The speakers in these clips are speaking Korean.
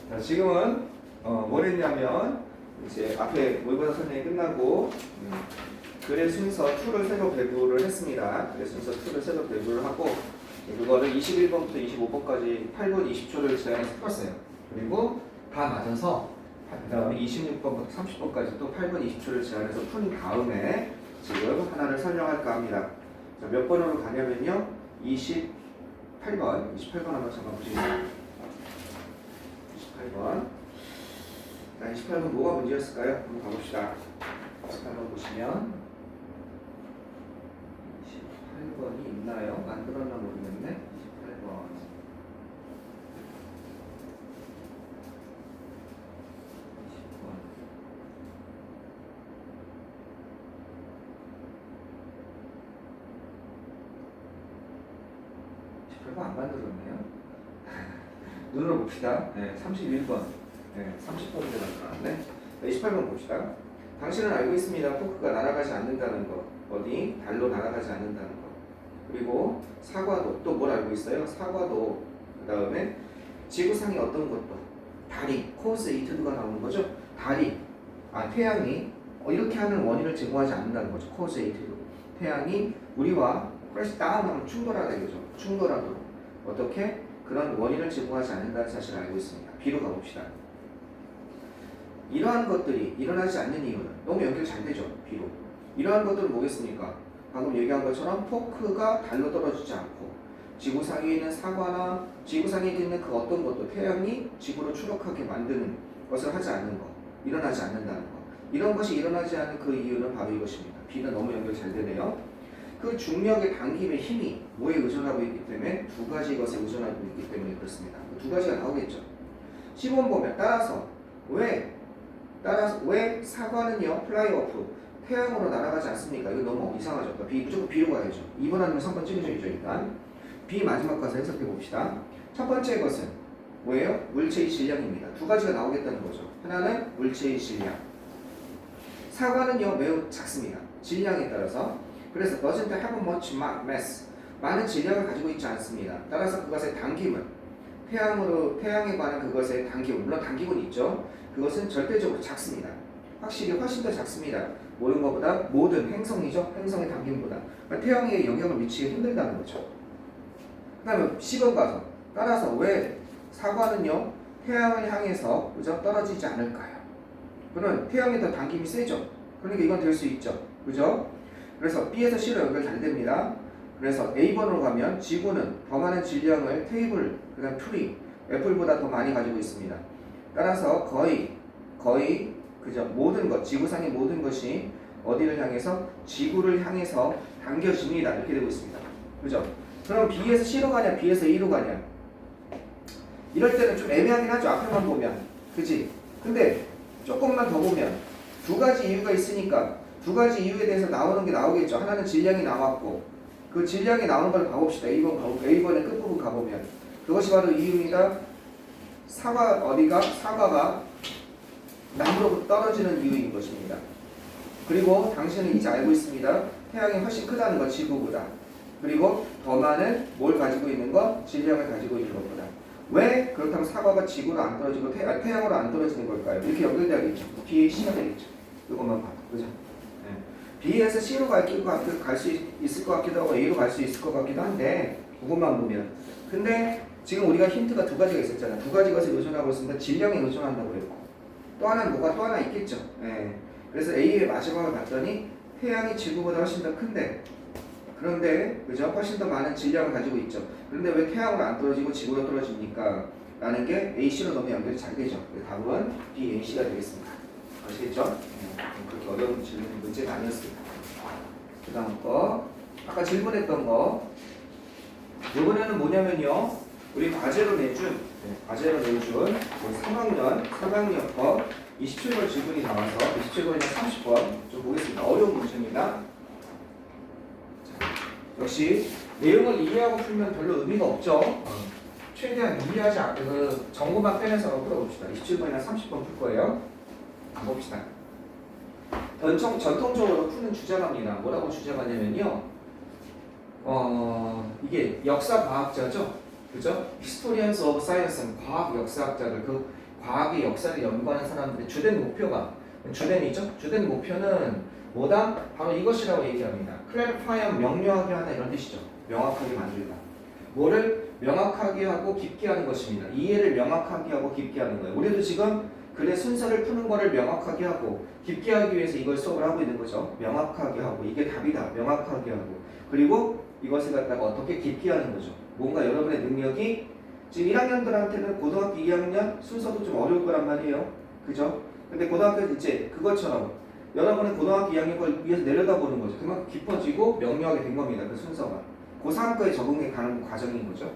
자, 지금은 뭘 했냐면 이제 앞에 모의고사 설명이 끝나고 글의 순서 2를 새로 배부를 했습니다. 글의 순서 2를 새로 배부를 하고 그거를 21번부터 25번까지 8분 20초를 제한해서 풀었어요. 그리고 다 맞아서 그 다음에 26번부터 30번까지 또 8분 20초를 제한해서 푼 다음에 지금 하나를 설명할까 합니다. 자, 몇 번으로 가냐면요. 28번 한번 잠깐 보시겠습니다. 28번. 자, 28번 뭐가 문제였을까요? 한번 가봅시다. 28번 보시면 28번이 있나요? 만들었나 모르겠네. 28번. 28번 안 만들었네요. 눈으로 봅시다. 네, 31번. 네, 30번인데 만들어놨네. 28번 봅시다. 당신은 알고 있습니다. 포크가 날아가지 않는다는 것. 어디? 달로 날아가지 않는다는 것. 그리고 사과도 또 뭘 알고 있어요? 사과도 그 다음에 지구상의 어떤 것도 달이 코스 이트드가 나오는 거죠. 달이 태양이 이렇게 하는 원인을 제공하지 않는다는 거죠. 코스 이트드. 태양이 우리와 크래시 다운하면 충돌하다 이거죠. 충돌하도록 어떻게 그런 원인을 제공하지 않는다는 사실을 알고 있습니다. B로 가봅시다. 이러한 것들이 일어나지 않는 이유는 너무 연결 잘 되죠. B로. 이러한 것들은 뭐겠습니까? 방금 얘기한 것처럼 포크가 달로 떨어지지 않고 지구상에 있는 사과나 지구상에 있는 그 어떤 것도 태양이 지구로 추락하게 만드는 것을 하지 않는 것, 일어나지 않는다는 것. 이런 것이 일어나지 않는 그 이유는 바로 이것입니다. B는 너무 연결 잘 되네요. 그 중력의 당김의 힘이 뭐에 의존하고 있기 때문에 두 가지 것에 의존하고 있기 때문에 그렇습니다. 두 가지가 나오겠죠. 10번 보면 따라서 왜 사과는요 플라이 오프 태양으로 날아가지 않습니까? 이거 너무 이상하죠. B 무조건 B로 가야죠. 2번 아니면 3번 찌그져있죠. 일단 B 마지막 가서 해석해 봅시다. 첫 번째 것은 뭐예요? 물체의 질량입니다. 두 가지가 나오겠다는 거죠. 하나는 물체의 질량. 사과는요 매우 작습니다. 질량에 따라서. 그래서 doesn't have much mass. 많은 질량을 가지고 있지 않습니다. 따라서 그것의 당김은 태양에 관한 그것의 당김은 물론 당김은 있죠. 그것은 절대적으로 작습니다. 확실히 훨씬 더 작습니다. 모든 것보다 모든 행성이죠. 행성의 당김보다 그러니까 태양에 영향을 미치기 힘들다는 거죠. 그 다음에 10번 가서 따라서 왜 사과는요 태양을 향해서 그죠? 떨어지지 않을까요? 그는 태양에 더 당김이 세죠. 그러니까 이건 될 수 있죠. 그죠? 그래서 B에서 C로 연결 잘 됩니다. 그래서 A번으로 가면 지구는 더 많은 질량을 테이블, 그 다음 트리, 애플보다 더 많이 가지고 있습니다. 따라서 거의 그죠? 모든 것, 지구상의 모든 것이 어디를 향해서? 지구를 향해서 당겨집니다. 이렇게 되고 있습니다. 그죠? 그럼 B에서 C로 가냐, B에서 A로 가냐? 이럴 때는 좀 애매하긴 하죠. 앞에만 보면. 그치? 근데 조금만 더 보면 두 가지 이유가 있으니까 두 가지 이유에 대해서 나오는 게 나오겠죠. 하나는 질량이 나왔고 그 질량이 나오는 걸 봐봅시다. A번의 끝부분 가보면 그것이 바로 이유입니다. 사과가 남으로부터 떨어지는 이유인 것입니다. 그리고 당신은 이제 알고 있습니다. 태양이 훨씬 크다는 것, 지구보다. 그리고 더 많은 뭘 가지고 있는 것? 질량을 가지고 있는 것보다. 왜 그렇다면 사과가 지구로 안 떨어지고 태양으로 안 떨어지는 걸까요? 이렇게 연결되겠죠. B의 C가 되겠죠. 이것만 봐도. 그죠? B에서 C로 갈 수 있을 것 같기도 하고 A로 갈 수 있을 것 같기도 한데 그것만 보면 근데 지금 우리가 힌트가 두 가지가 있었잖아요. 두 가지 것을 의존하고 있습니다. 질량에 의존한다고 그랬고 또 하나는 뭐가 또 하나 있겠죠. 그래서 A의 마지막을 봤더니 태양이 지구보다 훨씬 더 큰데 그런데 그죠? 훨씬 더 많은 질량을 가지고 있죠. 그런데 왜 태양으로 안 떨어지고 지구로 떨어집니까? 라는 게 A, C로 너무 연결이 잘 되죠. 답은 B, A, C가 되겠습니다. 아시겠죠? 그렇게 어려운 문제가 아니었습니다. 그 다음 거 아까 질문했던 거 이번에는 뭐냐면요 우리 과제로 내준 3학년 거 27번 질문이 나와서 27번이나 30번 좀 보겠습니다. 어려운 문제입니다. 자, 역시 내용을 이해하고 풀면 별로 의미가 없죠. 최대한 이해하지 않고 정보만 빼내서 풀어봅시다. 27번이나 30번 풀 거예요. 봅시다. 전통적으로 푸는 주제가입니다. 뭐라고 주제가냐면요. 이게 역사 과학자죠. 그죠? Historians of Science는 과학 역사학자들 그 과학의 역사를 연구하는 사람들의 주된 목표가 주된이죠. 주된 목표는 뭐다? 바로 이것이라고 얘기합니다. clarify, 명료하게 하다 이런 뜻이죠. 명확하게 만들다. 뭐를 명확하게 하고 깊게 하는 것입니다. 이해를 명확하게 하고 깊게 하는 거예요. 우리도 지금 글의 순서를 푸는 거를 명확하게 하고 깊게 하기 위해서 이걸 수업을 하고 있는 거죠. 명확하게 하고 이게 답이다. 명확하게 하고 그리고 이것을 갖다가 어떻게 깊게 하는 거죠. 뭔가 여러분의 능력이 지금 1학년들한테는 고등학교 2학년 순서도 좀 어려울 거란 말이에요. 그죠? 근데 고등학교 이제 그것처럼 여러분은 고등학교 2학년 걸 위해서 내려다보는 거죠. 그만큼 깊어지고 명료하게 된 겁니다. 그 순서가. 고3 거에 적응해 가는 과정인 거죠.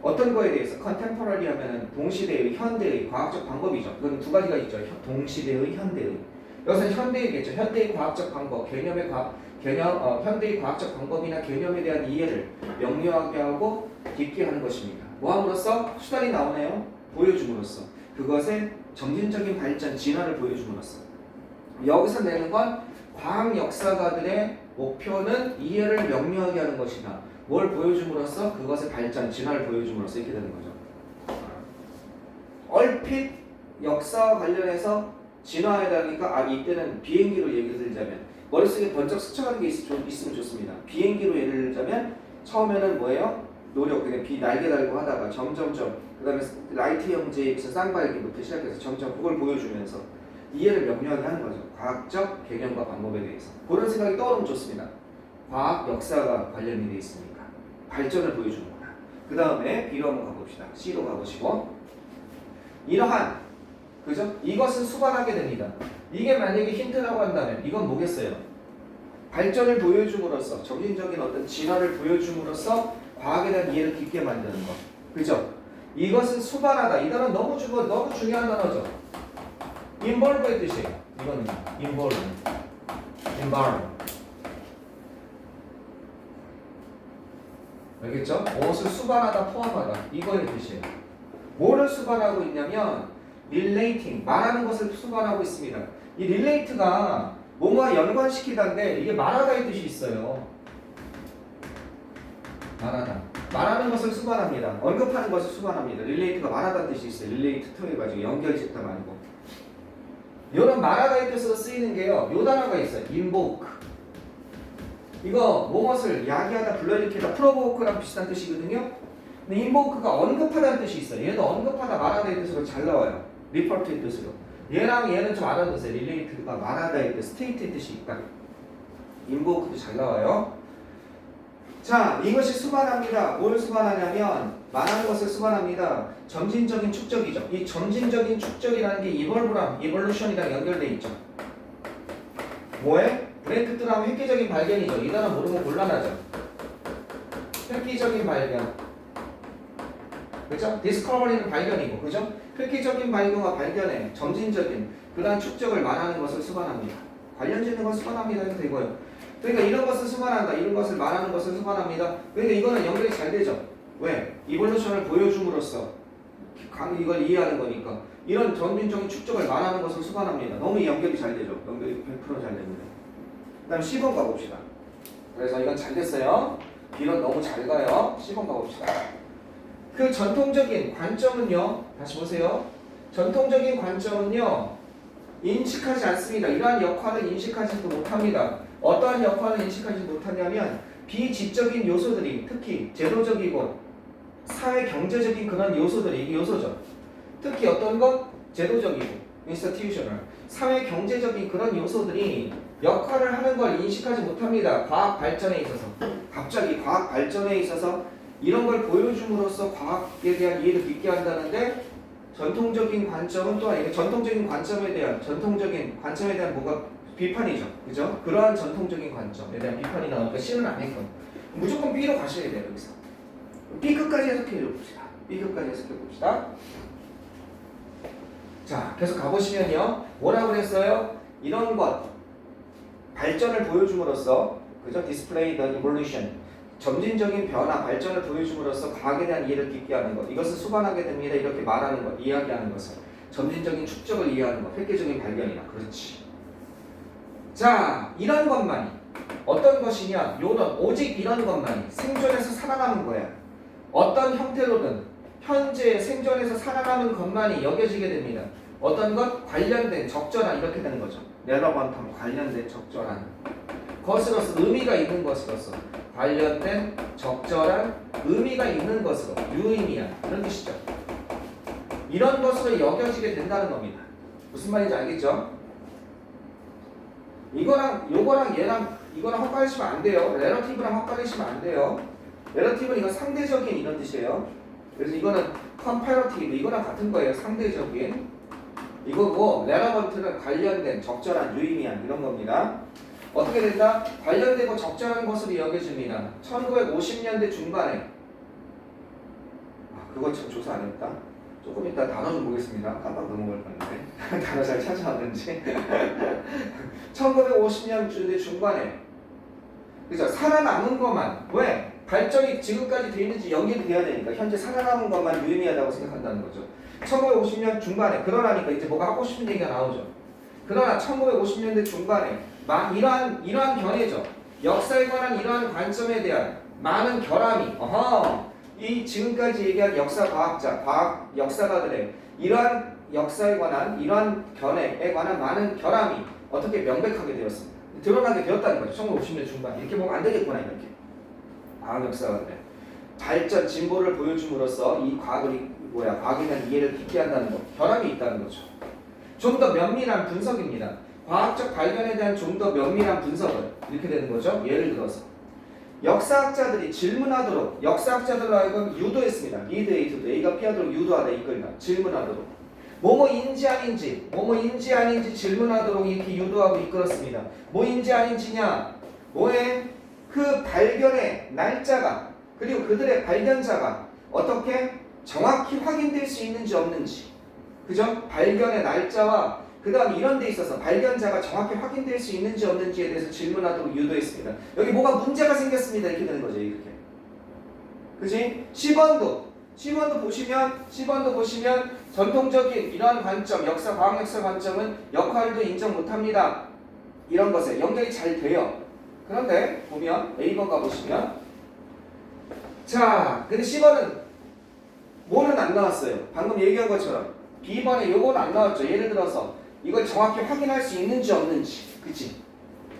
어떤 거에 대해서 컨템포러리 하면은 동시대의, 현대의 과학적 방법이죠. 그건 두 가지가 있죠. 동시대의, 현대의. 여기서 현대이겠죠. 현대의 과학적 방법, 현대의 과학적 방법이나 개념에 대한 이해를 명료하게 하고 깊게 하는 것입니다. 뭐 함으로써? 수단이 나오네요. 보여줌으로써. 그것의 점진적인 발전, 진화를 보여줌으로써. 여기서 내는 건 과학 역사가들의 목표는 이해를 명료하게 하는 것이다. 뭘 보여줌으로써? 그것의 발전, 진화를 보여줌으로써 이렇게 되는 거죠. 얼핏 역사와 관련해서 진화해달라니까 이때는 비행기로 예를 들자면 머릿속에 번쩍 스쳐가는 게 있으면 좋습니다. 비행기로 예를 들자면 처음에는 뭐예요? 노력, 그냥 날개 달고 하다가 점점점 그 다음에 라이트 형제에 있어 쌍발기부터 시작해서 점점 그걸 보여주면서 이해를 명료하게 하는 거죠. 과학적 개념과 방법에 대해서. 그런 생각이 떠오르면 좋습니다. 과학 역사가 관련이 되어 있으니까 발전을 보여주는구나. 그 다음에 B로 한번 가봅시다. C로 가보시고 이러한 그죠? 이것은 수반하게 됩니다. 이게 만약에 힌트라고 한다면 이건 뭐겠어요? 발전을 보여줌으로써 점진적인 어떤 진화를 보여줌으로써 과학에 대한 이해를 깊게 만드는 것. 그죠? 이것은 수반하다. 이 단어 너무 중요한 단어죠. involve의 뜻이에요. 이거는 involve. 알겠죠? 무엇을 수반하다, 포함하다. 이거의 뜻이에요. 뭐를 수반하고 있냐면 relating, 말하는 것을 수반하고 있습니다. 이 relate가 뭐와 연관시키다인데 이게 말하다의 뜻이 있어요. 말하는 것을 수반합니다. 언급하는 것을 수반합니다. relate가 말하다는 뜻이 있어요. relate to 해가지고 연결짓다 말고. 이런 말하다의 뜻으로 쓰이는 게요. 요 단어가 있어요. invoke. 이거 무엇을 야기하다, 불러일으키다, provoke랑 비슷한 뜻이거든요. 근데 invoke가 언급하다는 뜻이 있어요. 얘도 언급하다, 말하다의 뜻으로 잘 나와요. refer to의 뜻으로. 얘랑 얘는 좀 알아두세요. relate가 말하다의 뜻, state의 뜻이 있다. invoke도 잘 나와요. 자, 이것이 수반합니다. 뭘 수반하냐면 말하는 것을 수반합니다. 점진적인 축적이죠. 이 점진적인 축적이라는 게 evolution이랑 연결돼 있죠. 뭐에? 브레이크트라면 획기적인 발견이죠. 이 단어 모르면 곤란하죠. 획기적인 발견. 그죠? 디스커버리는 발견이고, 그죠? 획기적인 발견과 발견에 점진적인 그러한 축적을 말하는 것을 수반합니다. 관련지 있는 걸 수반합니다 해도 되고요. 그러니까 이런 것을 수반한다, 이런 것을 말하는 것을 수반합니다. 그러니까 이거는 연결이 잘 되죠. 왜? 이볼루션을 보여줌으로써 이걸 이해하는 거니까 이런 점진적인 축적을 말하는 것을 수반합니다. 너무 연결이 잘 되죠. 연결이 100% 잘 됩니다. 그 다음 10번 가봅시다. 그래서 이건 잘 됐어요. B는 너무 잘 가요. 10번 가봅시다. 그 전통적인 관점은요. 다시 보세요. 전통적인 관점은요. 인식하지 않습니다. 이러한 역할을 인식하지도 못합니다. 어떠한 역할을 인식하지 못하냐면 비지적인 요소들이 특히 제도적이고 사회 경제적인 그런 요소들이 이게 요소죠. 특히 어떤 것? 제도적이고 institutional 사회 경제적인 그런 요소들이 역할을 하는 걸 인식하지 못합니다. 과학 발전에 있어서 갑자기 과학 발전에 있어서 이런 걸 보여줌으로써 과학에 대한 이해를 깊게 한다는데 전통적인 관점은 또 아니고 전통적인 관점에 대한 뭔가 비판이죠. 그죠? 그러한 전통적인 관점에 대한 비판이 나오니까 C는 안 했건 무조건 B로 가셔야 돼요. 여기서 B 끝까지 해석해 봅시다. B 끝까지 해석해 봅시다. 자, 계속 가보시면요. 뭐라고 그랬어요? 이런 것 발전을 보여줌으로써 그죠? Display the evolution 점진적인 변화, 발전을 보여줌으로써 과학에 대한 이해를 깊게 하는 것 이것을 수반하게 됩니다. 이렇게 말하는 것, 이야기하는 것을 점진적인 축적을 이해하는 것, 획기적인 발견이다. 그렇지. 자, 이런 것만이 어떤 것이냐? 오직 이런 것만이 생존에서 살아남은 거야. 어떤 형태로든 현재 생존에서 살아남은 것만이 여겨지게 됩니다. 어떤 것? 관련된, 적절한 이렇게 되는 거죠. relevant하면 관련된, 적절한 것으로서 의미가 있는 것으로서 관련된, 적절한, 의미가 있는 것으로 유의미한 이런 뜻이죠. 이런 것으로 여겨지게 된다는 겁니다. 무슨 말인지 알겠죠? 이거랑 요거랑 얘랑 이거랑 헛갈리시면 안 돼요. relative랑 헛갈리시면 안 돼요. relative는 이건 상대적인 이런 뜻이에요. 그래서 이거는 comparative 이거랑 같은 거예요. 상대적인 이거고 relevant는 관련된, 적절한, 유의미한 이런 겁니다. 어떻게 된다? 관련되고 적절한 것으로 여겨집니다. 1950년대 중반에 그거 참 조사 안 했다. 조금 이따 단어 좀 보겠습니다. 깜빡 넘어갈 뻔했네. 단어 잘 찾아왔는지. 1950년대 중반에 그죠? 살아남은 것만 왜? 발전이 지금까지 돼 있는지 연결이 돼야 되니까 현재 살아남은 것만 유의미하다고 생각한다는 거죠. 1950년 중반에 그러라니까 이제 뭐가 하고 싶은 얘기가 나오죠. 그러나 1950년대 중반에 이러한 견해죠. 역사에 관한 이러한 관점에 대한 많은 결함이 이 지금까지 얘기한 역사 과학자, 과학 역사가들의 이러한 역사에 관한 이러한 견해에 관한 많은 결함이 어떻게 명백하게 되었습니다. 드러나게 되었다는 거죠. 1950년 중반 이렇게 보면 안 되겠구나 이렇게. 과학 역사가들의 발전 진보를 보여줌으로써 이 과학에 대한 이해를 깊게 한다는 것, 결함이 있다는 거죠. 좀 더 면밀한 분석입니다. 과학적 발견에 대한 좀 더 면밀한 분석을 이렇게 되는 거죠. 예를 들어서 역사학자들이 질문하도록 역사학자들로 하여금 유도했습니다. 리드에이트도 A가 피하도록 유도하다 이끌다 질문하도록 뭐뭐인지 아닌지 질문하도록 이렇게 유도하고 이끌었습니다. 뭐인지 아닌지냐 뭐에 그 발견의 날짜가 그리고 그들의 발견자가 어떻게 정확히 확인될 수 있는지 없는지 그죠? 발견의 날짜와 그 다음 이런 데 있어서 발견자가 정확히 확인될 수 있는지 없는지에 대해서 질문하도록 유도했습니다. 여기 뭐가 문제가 생겼습니다. 이렇게 되는 거죠. 이렇게. 그지? 10번도 보시면 전통적인 이러한 관점, 과학 역사 관점은 역할도 인정 못합니다. 이런 것에 연결이 잘 돼요. 그런데 보면 A번 가보시면 자, 근데 10번은 뭐는 안 나왔어요. 방금 얘기한 것처럼 B번에 요거는 안 나왔죠. 예를 들어서 이걸 정확히 확인할 수 있는지 없는지 그치?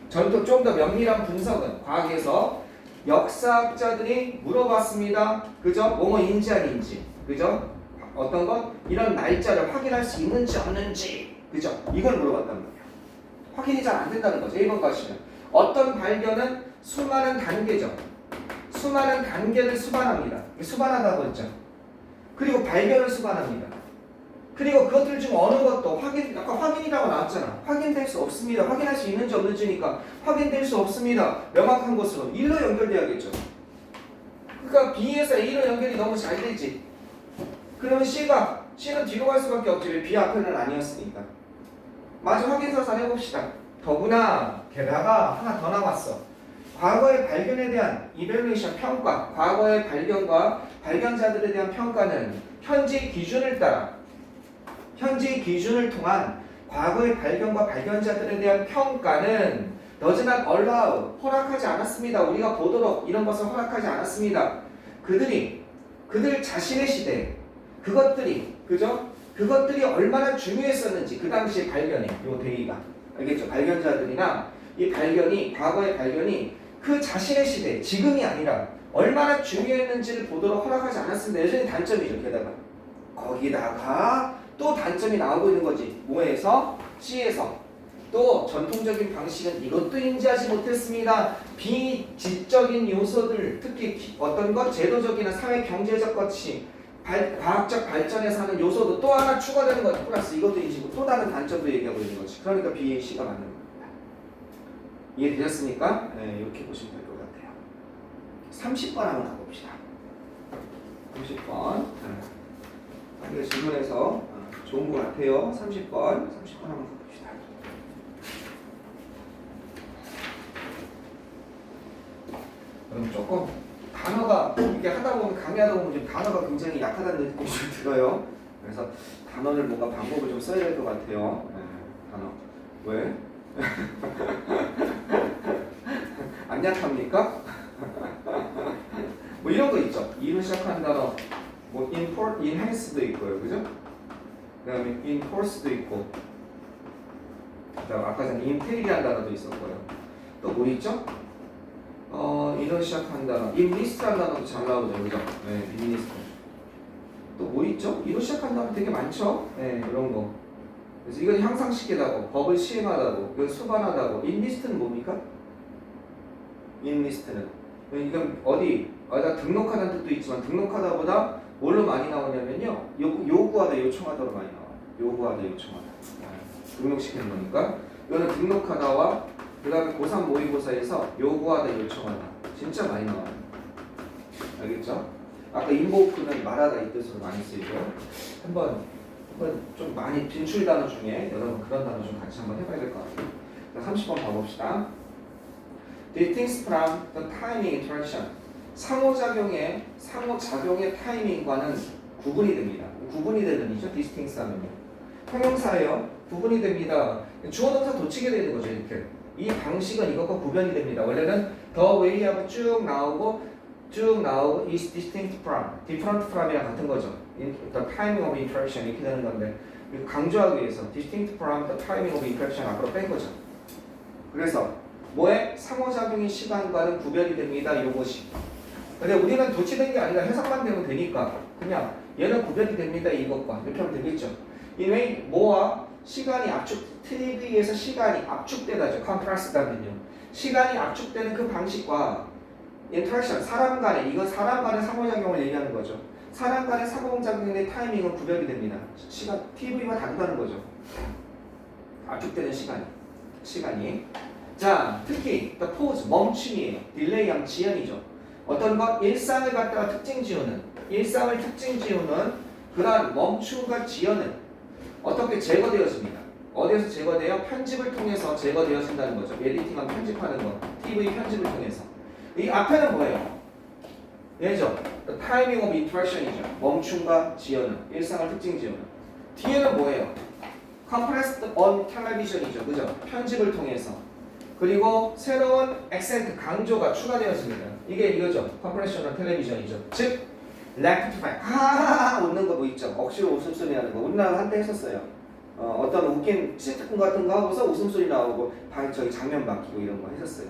전통 좀 더 면밀한 분석은 과학에서 역사학자들이 물어봤습니다. 그죠? 뭐뭐인지 아닌지 그죠? 어떤 것? 이런 날짜를 확인할 수 있는지 없는지 그죠? 이걸 물어봤다는 거예요. 확인이 잘 안 된다는 거죠. 1번 가시면 어떤 발견은 수많은 단계죠. 수많은 단계를 수반합니다. 수반하다고 했죠. 그리고 발견을 수반합니다. 그리고 그것들 중 어느 것도 아까 확인이라고 나왔잖아. 확인될 수 없습니다. 확인할 수 있는지 없는지니까 확인될 수 없습니다. 명확한 것으로 1로 연결돼야겠죠. 그러니까 B에서 A로 연결이 너무 잘 되지. 그러면 C는 뒤로 갈 수밖에 없지. 왜 B 앞에는 아니었으니까. 마저 확인서사 해봅시다. 더구나 게다가 하나 더 나왔어. 과거의 발견에 대한 이밸루에이션 평가, 과거의 발견과 발견자들에 대한 평가는 현재의 기준을 통한 과거의 발견과 발견자들에 대한 평가는 does not allow, 허락하지 않았습니다. 우리가 보도록 이런 것을 허락하지 않았습니다. 그들 자신의 시대에 그것들이 얼마나 중요했었는지 그 당시의 발견이 요 데이가 알겠죠? 발견자들이나 이 발견이 과거의 발견이 그 자신의 시대 지금이 아니라 얼마나 중요했는지를 보도록 허락하지 않았습니다. 여전히 단점이죠. 게다가 거기다가 또 단점이 나오고 있는 거지. 뭐에서? C에서 또 전통적인 방식은 이것도 인지하지 못했습니다. 비지적인 요소들 특히 어떤 것 제도적이나 사회 경제적 것이 과학적 발전에서 하는 요소도 또 하나 추가되는 거지. 플러스 이것도 인지고 또 다른 단점도 얘기하고 있는 거지. 그러니까 B, C가 맞는 겁니다. 이해되셨습니까? 네, 이렇게 보시면 될 것 같아요. 30번 한번 가봅시다. 30번. 이거 질문에서 좋은 것 같아요. 30번 한번 가봅시다. 그럼 조금 단어가 이렇게 하다 보면 강의하다 보면 좀 단어가 굉장히 약하다는 느낌이 좀 들어요. 그래서 단어를 뭔가 방법을 좀 써야 될 것 같아요. 네, 단어 왜? 안 약합니까? 뭐 이런 거 있죠. 2로 시작하는 단어 뭐 enhance도 있고요, 그죠? 그다음에 enforce도 있고, 그다음 아까 전에 entail이라는 단어도 있었고요. 또 뭐 있죠? 이런 시작한 단어, enlist라는 단어도 잘 나오죠, 그죠? 네, enlist. 또 뭐 있죠? 이로 시작한 단어 되게 많죠? 네, 이런 거. 그래서 이건 향상시키다고, 법을 시행하다고, 이건 수반하다고. enlist는 뭡니까? enlist는 이건 어디다 등록하다는 뜻도 있지만 등록하다보다 뭘로 많이 나오냐면요, 요구하다, 요청하다로 많이 나와요. 요구하다, 요청하다. 등록시키는 거니까. 이거는 등록하다와 그 다음에 고3 모의고사에서 요구하다, 요청하다 진짜 많이 나와요. 알겠죠? 아까 인보크는 말하다 이 뜻으로 많이 쓰이죠. 한번 좀 많이 빈출 단어 중에 여러분 그런 단어 좀 같이 한번 해봐야 될 것 같아요. 30번 봐봅시다. Distinct from the timing interaction. 상호작용의 타이밍과는 구분이 됩니다. 구분이 되는 이죠. distinct 하면요. 형용사예요. 구분이 됩니다. 주어 동사 도치게 되는 거죠. 이렇게. 이 방식은 이것과 구별이 됩니다. 원래는 the way하고 쭉 나오고 is distinct from, different from이랑 같은 거죠. The timing of interaction 이렇게 되는 건데 강조하기 위해서 distinct from the timing of interaction 앞으로 뺀 거죠. 그래서 뭐에 상호작용의 시간과는 구별이 됩니다. 이것이. 근데 우리는 도치된 게 아니라 해석만 되면 되니까 그냥 얘는 구별이 됩니다. 이것과 이렇게 하면 되겠죠. 이외에 뭐와 시간이 TV에서 시간이 압축되다죠. 컨트라스트하면요. 시간이 압축되는 그 방식과 인터랙션, 사람 간의 상호작용을 얘기하는 거죠. 사람 간의 상호작용의 타이밍은 구별이 됩니다. 시간, TV와 다르다는 거죠. 압축되는 시간이. 자, 특히 the pause, 멈춤이에요. 딜레이하면 지연이죠. 어떤 것? 일상을 갖다가 일상을 특징 지우는 그러한 멈춤과 지연은 어떻게 제거되어집니다. 어디에서 제거돼요? 편집을 통해서 제거되어진다는 거죠. 에디팅하고 편집하는 거. TV 편집을 통해서. 이 앞에는 뭐예요? 얘죠. The timing of interaction이죠. 멈춤과 지연은. 일상을 특징 지우는. 뒤에는 뭐예요? compressed on television이죠. 그죠? 편집을 통해서. 그리고 새로운 액센트, 강조가 추가되었습니다. 이게 이거죠. compression on television이죠. 즉, rectify. 하하하 웃는 거 뭐 있죠. 억지로 웃음소리 하는 거. 우리나라 한때 했었어요. 어떤 웃긴 시트콤 같은 거 하고서 웃음소리 나오고 저기 장면 바뀌고 이런 거 했었어요.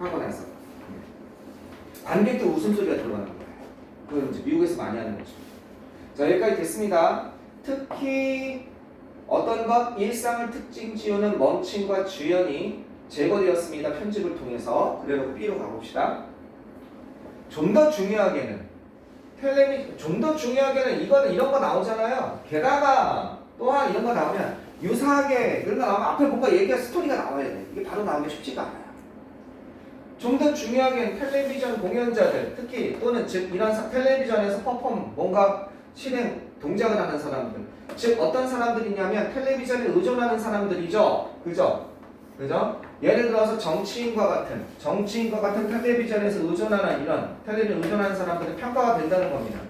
하고 나서. 관객도 웃음소리가 들어가는 거예요. 그건 이제 미국에서 많이 하는 거죠. 자, 여기까지 됐습니다. 특히 어떤 것? 일상을 특징 지우는 멈춤과 주연이 제거되었습니다. 편집을 통해서. 그래놓고 B로 가봅시다. 좀 더 중요하게는 이거는 이런 거 나오잖아요. 게다가 또한 이런 거 나오면 유사하게 이런 거 나오면 앞에 뭔가 얘기가 스토리가 나와야 돼. 이게 바로 나오기 쉽지가 않아요. 좀 더 중요하게는 텔레비전 공연자들, 특히 또는 즉 이런 텔레비전에서 뭔가 실행 동작을 하는 사람들, 즉 어떤 사람들이냐면 텔레비전에 의존하는 사람들이죠. 그죠? 예를 들어서 정치인과 같은 텔레비전에서 의존하는 텔레비전 의존하는 사람들은 평가가 된다는 겁니다.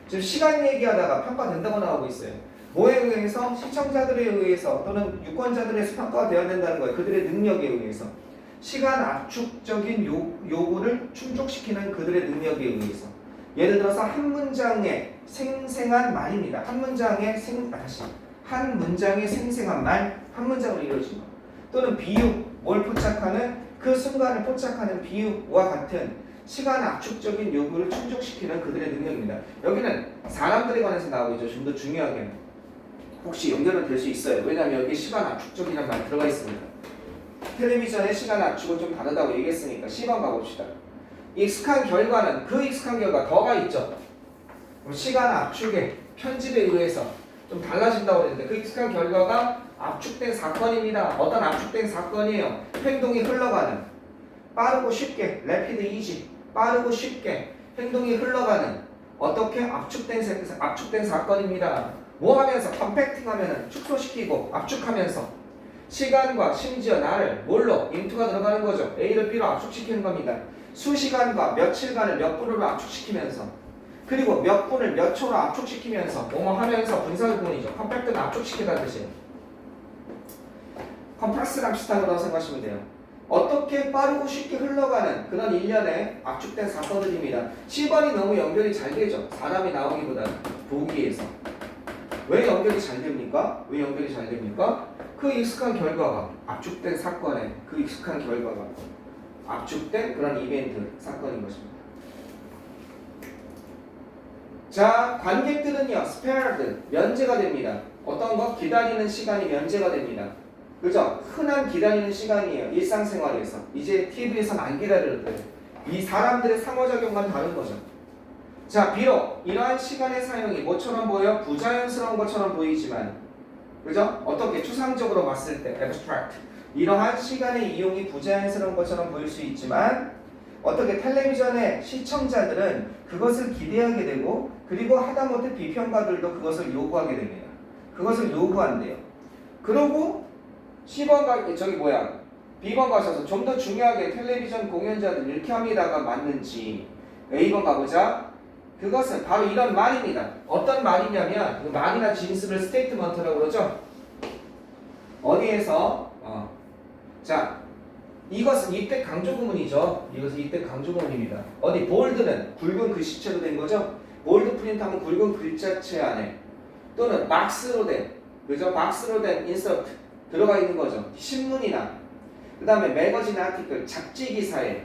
지금 시간 얘기하다가 평가된다고 나오고 있어요. 뭐에 의해서? 시청자들에 의해서 또는 유권자들에서 평가가 되어야 된다는 거예요. 그들의 능력에 의해서. 시간 압축적인 요구를 충족시키는 그들의 능력에 의해서. 예를 들어서 한 문장의 생생한 말입니다. 한 문장의 생생한 말, 한 문장으로 이루어진 것. 또는 비유, 뭘 포착하는 그 순간을 포착하는 비유와 같은 시간 압축적인 요구를 충족시키는 그들의 능력입니다. 여기는 사람들에 관해서 나오고 있죠. 좀 더 중요하게는 혹시 연결은 될 수 있어요. 왜냐하면 여기 시간 압축적이라는 말이 들어가 있습니다. 텔레비전의 시간 압축은 좀 다르다고 얘기했으니까 10번 가봅시다. 익숙한 결과는 그 익숙한 결과 더가 있죠. 시간 압축의 편집에 의해서 좀 달라진다고 했는데 그 익숙한 결과가 압축된 사건입니다. 어떤 압축된 사건이에요? 행동이 흘러가는 빠르고 쉽게 rapid easy 빠르고 쉽게 행동이 흘러가는 어떻게 압축된 사건입니다. 뭐 하면서 컴팩팅 하면은 축소시키고 압축하면서 시간과 심지어 날을 뭘로? into가 들어가는 거죠. A를 B로 압축시키는 겁니다. 수시간과 며칠간을 몇 분으로 압축시키면서 그리고 몇 분을 몇 초로 압축시키면서 뭐뭐 하면서 분사구문이죠. 컴팩트는 압축시키다는 뜻이에요. 컴프레스랑 비슷한 거라고 생각하시면 돼요. 어떻게 빠르고 쉽게 흘러가는 그런 일련의 압축된 사건들입니다. 10번이 너무 연결이 잘 되죠. 사람이 나오기보다는 보기에서. 왜 연결이 잘 됩니까? 왜 연결이 잘 됩니까? 그 익숙한 결과가 압축된 사건의 그 익숙한 결과가 압축된 그런 이벤트 사건인 것입니다. 자, 관객들은요, spared, 면제가 됩니다. 어떤 거? 기다리는 시간이 면제가 됩니다. 그죠? 흔한 기다리는 시간이에요. 일상생활에서. 이제 TV에서는 안 기다려도 돼요. 이 사람들의 상호작용과는 다른 거죠. 자, 비록 이러한 시간의 사용이 뭐처럼 보여요? 부자연스러운 것처럼 보이지만, 그죠? 어떻게 추상적으로 봤을 때, abstract. 이러한 시간의 이용이 부자연스러운 것처럼 보일 수 있지만, 어떻게 텔레비전의 시청자들은 그것을 기대하게 되고, 그리고 하다못해 비평가들도 그것을 요구하게 됩니다. 그것을 요구한대요. 그러고 10번 저기 뭐야? B번 가셔서 좀 더 중요하게 텔레비전 공연자들 이렇게 합니다가 맞는지 A번 가보자. 그것은 바로 이런 말입니다. 어떤 말이냐면 그 말이나 진술을 스테이트먼트라고 그러죠. 어디에서 자 이것은 이때 강조 구문이죠. 이것은 이때 강조 구문입니다. 어디 볼드는 굵은 글씨체로 된 거죠. 볼드 프린트하면 굵은 글자체 안에 또는 박스로 된 그죠? 박스로 된 인서트 들어가 있는 거죠. 신문이나 그 다음에 매거진 아티클 잡지 기사에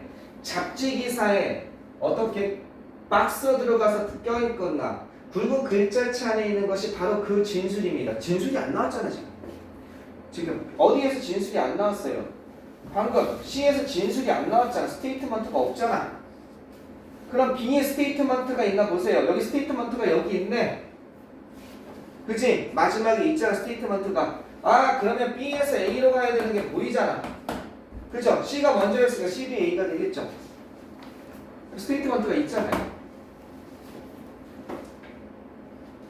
어떻게 박스로 들어가서 껴있거나 굵은 글자체 안에 있는 것이 바로 그 진술입니다. 진술이 안 나왔잖아 지금 어디에서 진술이 안 나왔어요? 방금 C에서 진술이 안 나왔잖아. 스테이트먼트가 없잖아. 그럼 B에 스테이트먼트가 있나 보세요. 여기 스테이트먼트가 여기 있네. 그치? 마지막에 있잖아 스테이트먼트가. 아 그러면 B에서 A로 가야 되는 게 보이잖아. 그죠? C가 먼저였으니까 C, B, A가 되겠죠. 스테이트먼트가 있잖아요.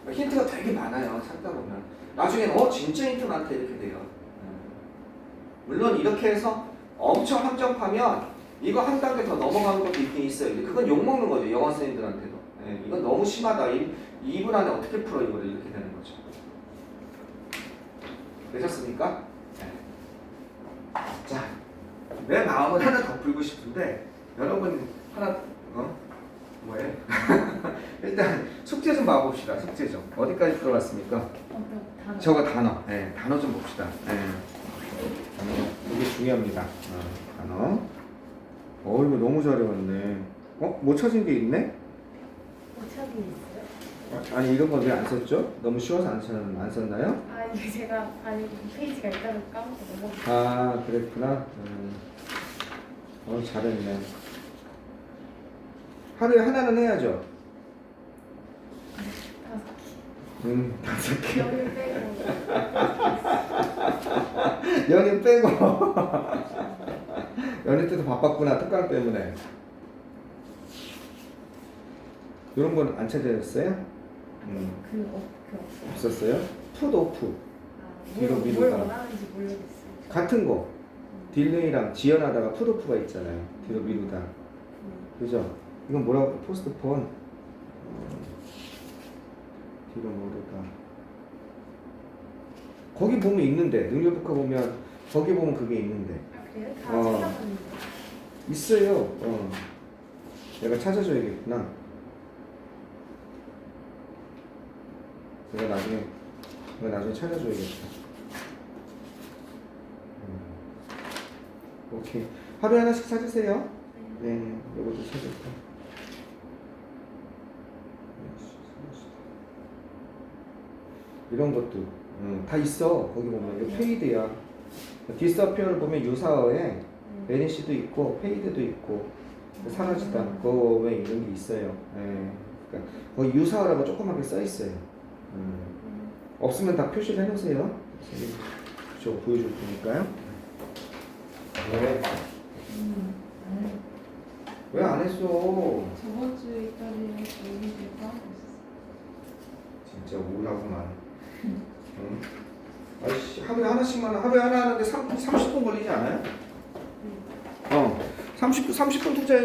힌트가 되게 많아요. 찾다 보면 나중에는 진짜 힌트 많다 이렇게 돼요. 물론 이렇게 해서 엄청 함정파면 이거 한 단계 더 넘어가는 것도 있긴 있어요. 그건 욕먹는 거죠. 영어 선생님들한테도. 이건 너무 심하다. 2분 안에 어떻게 풀어 이거를 이렇게 되는 거죠. 되셨습니까? 자, 내 마음은 하나 더 풀고 싶은데 여러분 하나 뭐해? 일단 숙제 좀 봐봅시다. 숙제 좀 어디까지 들어갔습니까? 단어. 저거 단어. 단어 좀 봅시다. 이게 중요합니다. 단어. 이거 너무 잘 외웠네. 못 찾은 게 있네? 못 찾은 게 있어요? 아니 이런 거 왜 안 썼죠? 너무 쉬워서 안 썼나요? 아 이게 제가 페이지가 있다고 까먹고 넘어갔어요. 아 그랬구나. 잘했네. 하루에 하나는 해야죠. 5개. 5개. 연휴 빼고. 연휴 빼고. 연휴 때도 바빴구나. 특강 때문에. 이런 건 안 찾아졌어요? 그 없었어요? 푸드 오프. 뒤로 뭘 미루다. 원하는지 모르겠어요. 같은 거. 딜레이랑 지연하다가 푸드 오프가 있잖아요. 뒤로 미루다. 그죠? 이건 뭐라고? 포스트폰. 뒤로 미루다. 거기 보면 있는데 능력북화 보면 거기 보면 그게 있는데. 아 그래요? 다 찾아봤는데. 있어요. 내가 찾아줘야겠구나. 내가 나중에 찾아줘야겠다. 오케이. 하루에 하나씩 찾으세요. 네, 이것도 찾을까. 이런 것도 다 있어. 거기 보면 이거 페이드야. 디스어피어를 보면 유사어에 베니시도 있고 페이드도 있고 사라지다. 그거 왜 이런 게 있어요. 그러니까 거기 유사어라고 조그맣게 써 있어요. 없으면 다 표시를 해놓으세요. 저 보여줄 테니까요. 왜 안 했어? 저번 주에까지 얘기 까먹고 있었어. 진짜 우울하구만. 아이씨, 하루에 하루에 하나 하는데 30분 걸리지 않아요? 30분 투자해.